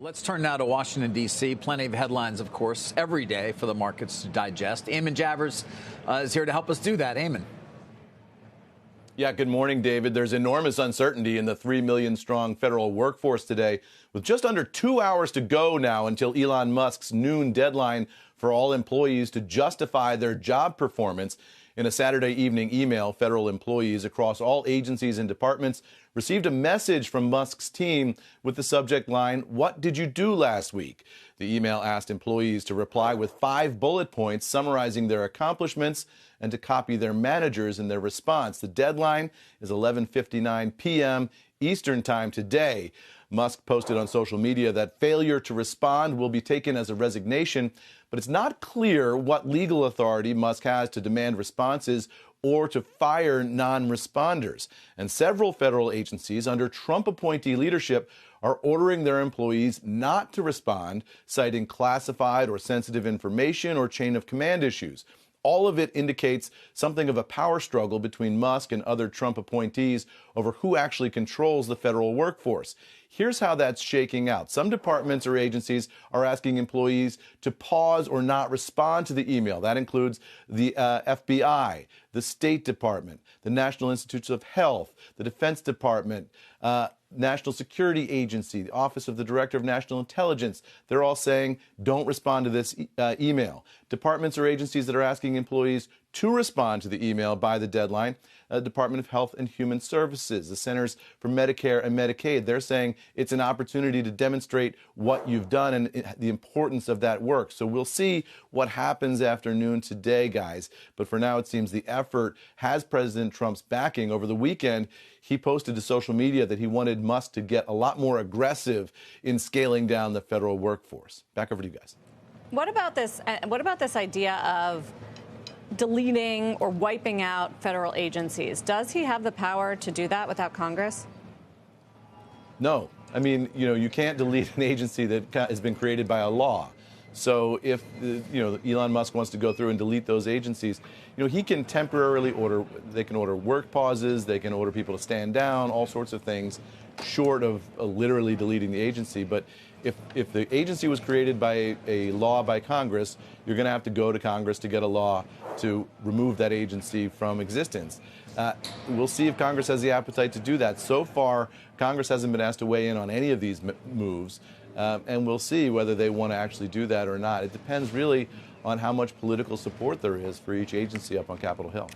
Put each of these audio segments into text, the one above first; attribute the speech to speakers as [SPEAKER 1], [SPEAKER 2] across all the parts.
[SPEAKER 1] Let's turn now to Washington, D.C. Plenty of headlines, of course, every day for the markets to digest. Eamon Javers is here to help us do that. Eamon.
[SPEAKER 2] Yeah, good morning, David. There's enormous uncertainty in the 3 million strong federal workforce today, with just under 2 hours to go now until Elon Musk's noon deadline for all employees to justify their job performance. In a Saturday evening email, federal employees across all agencies and departments received a message from Musk's team with the subject line, "What did you do last week?" The email asked employees to reply with 5 bullet points summarizing their accomplishments and to copy their managers in their response. The deadline is 11:59 p.m. Eastern Time today. Musk posted on social media that failure to respond will be taken as a resignation, but it's not clear what legal authority Musk has to demand responses or to fire non-responders. And several federal agencies under Trump appointee leadership are ordering their employees not to respond, citing classified or sensitive information or chain of command issues. All of it indicates something of a power struggle between Musk and other Trump appointees over who actually controls the federal workforce. Here's how that's shaking out. Some departments or agencies are asking employees to pause or not respond to the email. That includes the FBI, the State Department, the National Institutes of Health, the Defense Department, National Security Agency, the Office of the Director of National Intelligence. They're all saying, don't respond to this email. Departments or agencies that are asking employees to respond to the email by the deadline, Department of Health and Human Services, the Centers for Medicare and Medicaid, they're saying it's an opportunity to demonstrate what you've done and the importance of that work. So we'll see what happens after noon today, guys. But for now, it seems the effort has President Trump's backing. Over the weekend, he posted to social media that he wanted Musk to get a lot more aggressive in scaling down the federal workforce. Back over to you guys.
[SPEAKER 3] What about this idea of deleting or wiping out federal agencies? Does he have the power to do that without Congress?
[SPEAKER 2] No. I mean, you can't delete an agency that has been created by a law. So if, Elon Musk wants to go through and delete those agencies, he can temporarily they can order work pauses, they can order people to stand down, all sorts of things, short of literally deleting the agency. But if the agency was created by a law by Congress, you're going to have to go to Congress to get a law to remove that agency from existence. We'll see if Congress has the appetite to do that. So far, Congress hasn't been asked to weigh in on any of these moves, and we'll see whether they want to actually do that or not. It depends really on how much political support there is for each agency up on Capitol Hill.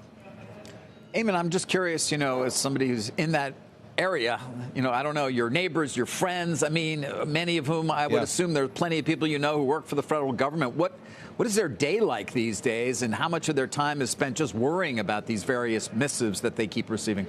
[SPEAKER 1] Eamon, I'm just curious, as somebody who's in that area, I don't know, your neighbors, your friends, I mean, many of whom I would assume there are plenty of people who work for the federal government. What is their day like these days, and how much of their time is spent just worrying about these various missives that they keep receiving?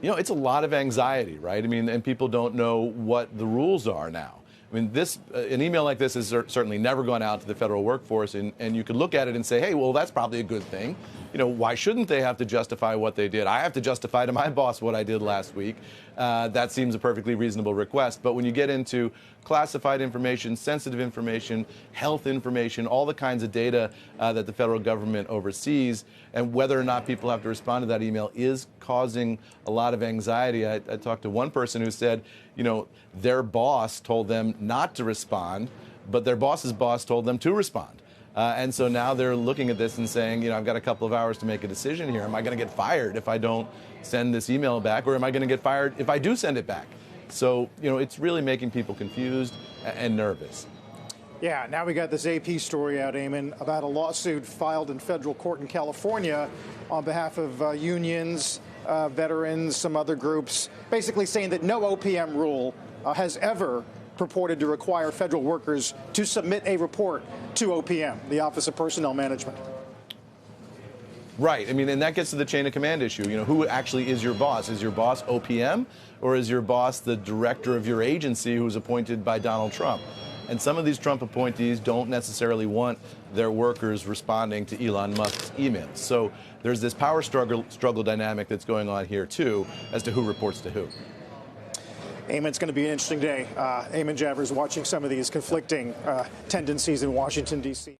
[SPEAKER 2] It's a lot of anxiety, right? I mean, and people don't know what the rules are now. I mean, an email like this has certainly never gone out to the federal workforce, and you could look at it and say, hey, well, that's probably a good thing. Why shouldn't they have to justify what they did? I have to justify to my boss what I did last week. That seems a perfectly reasonable request. But when you get into classified information, sensitive information, health information, all the kinds of data that the federal government oversees, and whether or not people have to respond to that email is causing a lot of anxiety. I talked to one person who said, their boss told them not to respond, but their boss's boss told them to respond. And so now they're looking at this and saying, I've got a couple of hours to make a decision here. Am I going to get fired if I don't send this email back, or am I going to get fired if I do send it back? So, it's really making people confused and nervous.
[SPEAKER 4] Yeah, now we got this AP story out, Eamon, about a lawsuit filed in federal court in California on behalf of unions, veterans, some other groups, basically saying that no OPM rule has ever purported to require federal workers to submit a report to OPM, the Office of Personnel Management.
[SPEAKER 2] Right. I mean, and that gets to the chain of command issue. Who actually is your boss? Is your boss OPM, or is your boss the director of your agency who's appointed by Donald Trump? And some of these Trump appointees don't necessarily want their workers responding to Elon Musk's emails. So there's this power struggle dynamic that's going on here, too, as to who reports to who.
[SPEAKER 4] Eamon, it's going to be an interesting day. Eamon Javers watching some of these conflicting tendencies in Washington, D.C.